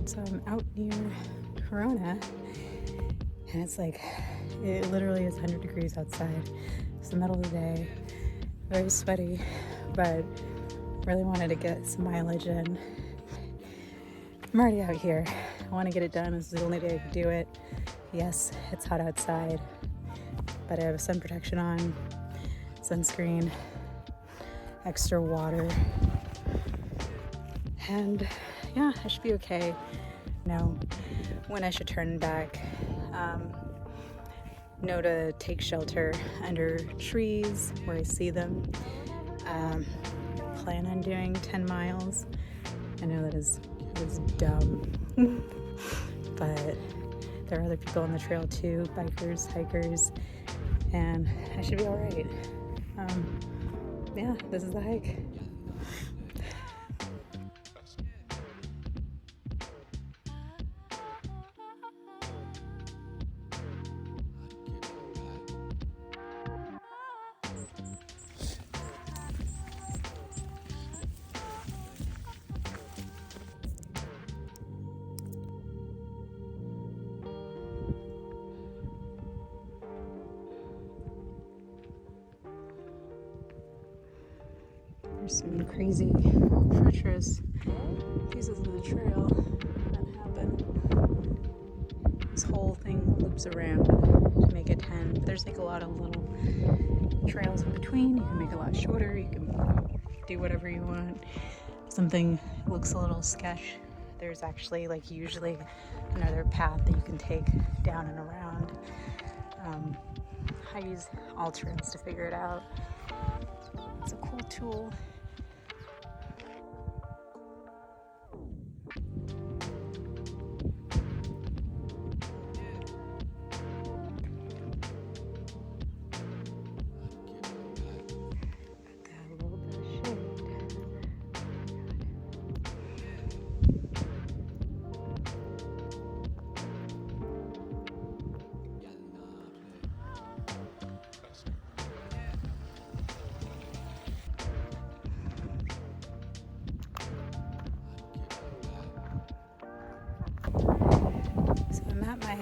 So I'm out near Corona, and it's like, it literally is 100 degrees outside. It's the middle of the day, very sweaty, but really wanted to get some mileage in. I'm already out here. I want to get it done. This is the only day I can do it. Yes, it's hot outside, but I have sun protection on, sunscreen, extra water, and yeah, I should be okay. Know when I should turn back, know to take shelter under trees where I see them. Plan on doing 10 miles. I know that is dumb, but there are other people on the trail too, bikers, hikers, and I should be all right. Yeah, this is the hike. There's some crazy, treacherous pieces of the trail that happen. This whole thing loops around to make it 10. But there's like a lot of little trails in between. You can make it a lot shorter. You can do whatever you want. Something looks a little sketch. There's actually like usually another path that you can take down and around. I use all trails to figure it out. It's a cool tool. So I'm at my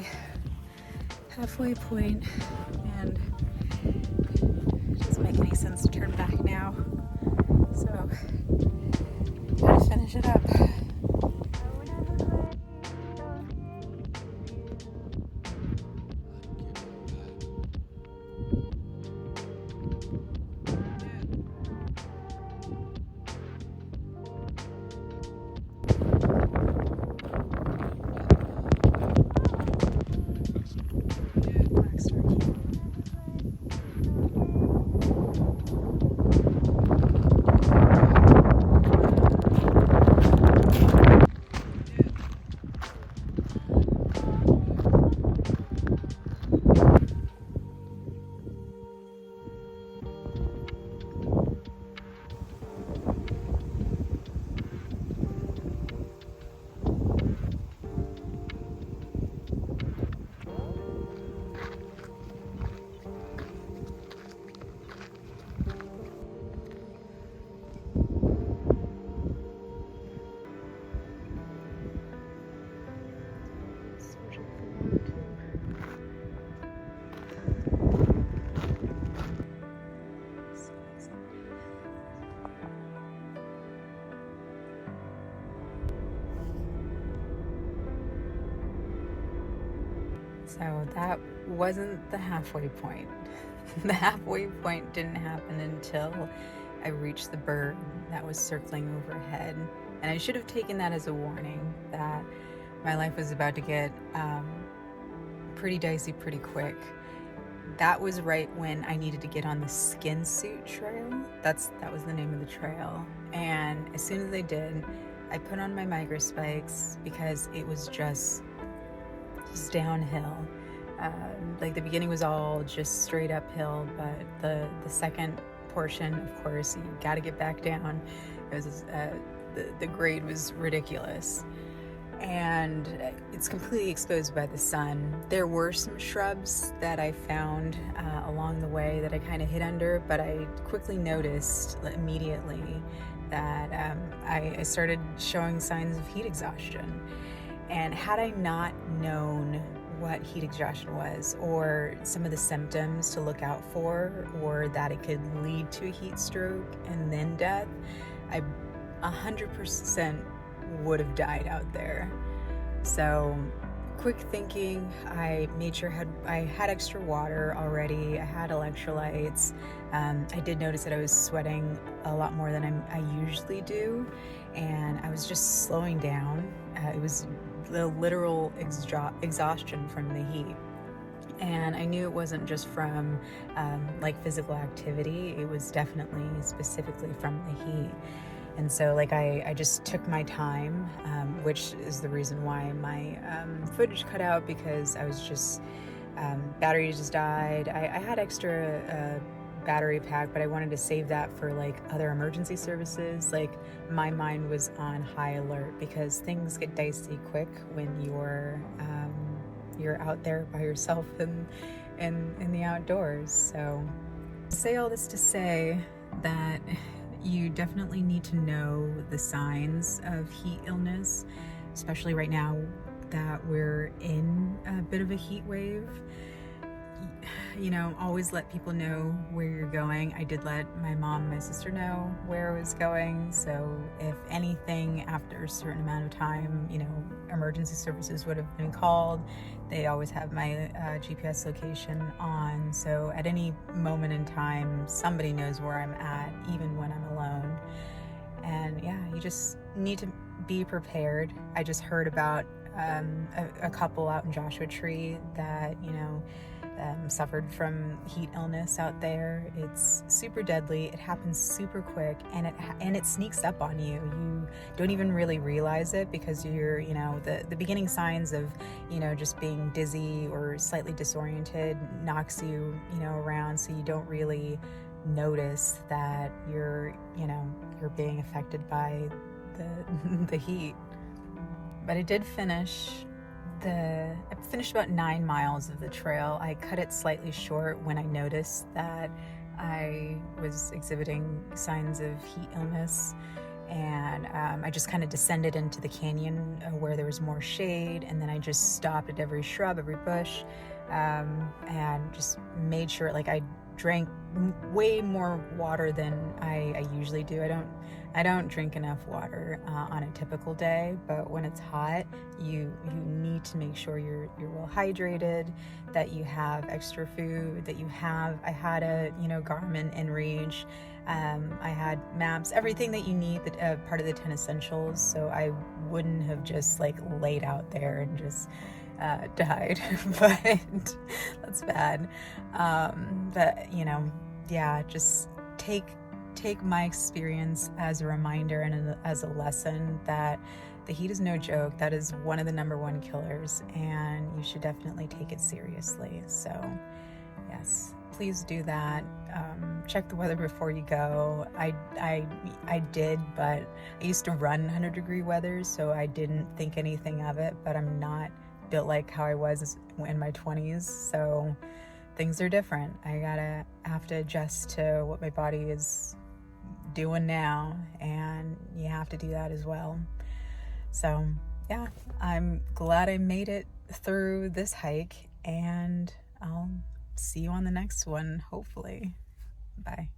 halfway point, and it doesn't make any sense to turn back now. So gotta finish it up. So that wasn't the halfway point. The halfway point didn't happen until I reached the bird that was circling overhead. And I should have taken that as a warning that my life was about to get pretty dicey pretty quick. That was right when I needed to get on the skin suit trail. That was the name of the trail. And as soon as I did, I put on my micro spikes because it was just downhill. Like the beginning was all just straight uphill, but the second portion, of course, you got to get back down. It was the grade was ridiculous, and it's completely exposed by the sun. There were some shrubs that I found along the way that I kind of hid under, but I quickly noticed immediately that I started showing signs of heat exhaustion. And had I not known what heat exhaustion was, or some of the symptoms to look out for, or that it could lead to a heat stroke and then death, I 100% would have died out there. So quick thinking, I made sure I had extra water already. I had electrolytes. I did notice that I was sweating a lot more than I usually do, and I was just slowing down. It was the literal exhaustion from the heat. And I knew it wasn't just from like physical activity, it was definitely specifically from the heat. And so like I just took my time, which is the reason why my footage cut out, because I was just, battery just died. I had extra battery pack, but I wanted to save that for like other emergency services. Like my mind was on high alert because things get dicey quick when you're out there by yourself in the outdoors. So say all this to say that you definitely need to know the signs of heat illness, especially right now that we're in a bit of a heat wave. You know, always let people know where you're going. I did let my mom and my sister know where I was going, so if anything after a certain amount of time, you know, emergency services would have been called. They always have my GPS location on, so at any moment in time somebody knows where I'm at, even when I'm alone. And yeah, you just need to be prepared. I just heard about a couple out in Joshua Tree that, you know, suffered from heat illness out there. It's super deadly. It happens super quick, and it sneaks up on you. You don't even really realize it because you're, you know, the beginning signs of, you know, just being dizzy or slightly disoriented knocks you, you know, around, so you don't really notice that you're being affected by the heat. But I did finish. I finished about 9 miles of the trail. I cut it slightly short when I noticed that I was exhibiting signs of heat illness, and I just kind of descended into the canyon where there was more shade, and then I just stopped at every shrub, every bush, and just made sure, like, I drank way more water than I usually do. I don't drink enough water on a typical day, but when it's hot, you need to make sure you're well hydrated, that you have extra food, that you have. I had a Garmin InReach. I had maps, everything that you need, part of the 10 essentials. So I wouldn't have just like laid out there and just died, but that's bad. But yeah, just take my experience as a reminder and as a lesson that the heat is no joke. That is one of the #1 killers, and you should definitely take it seriously. So yes, please do that. Check the weather before you go. I did, but I used to run 100-degree weather, so I didn't think anything of it, but I'm not built like how I was in my 20s, so things are different. I have to adjust to what my body is doing now, and you have to do that as well. So yeah, I'm glad I made it through this hike, and I'll see you on the next one, hopefully. Bye.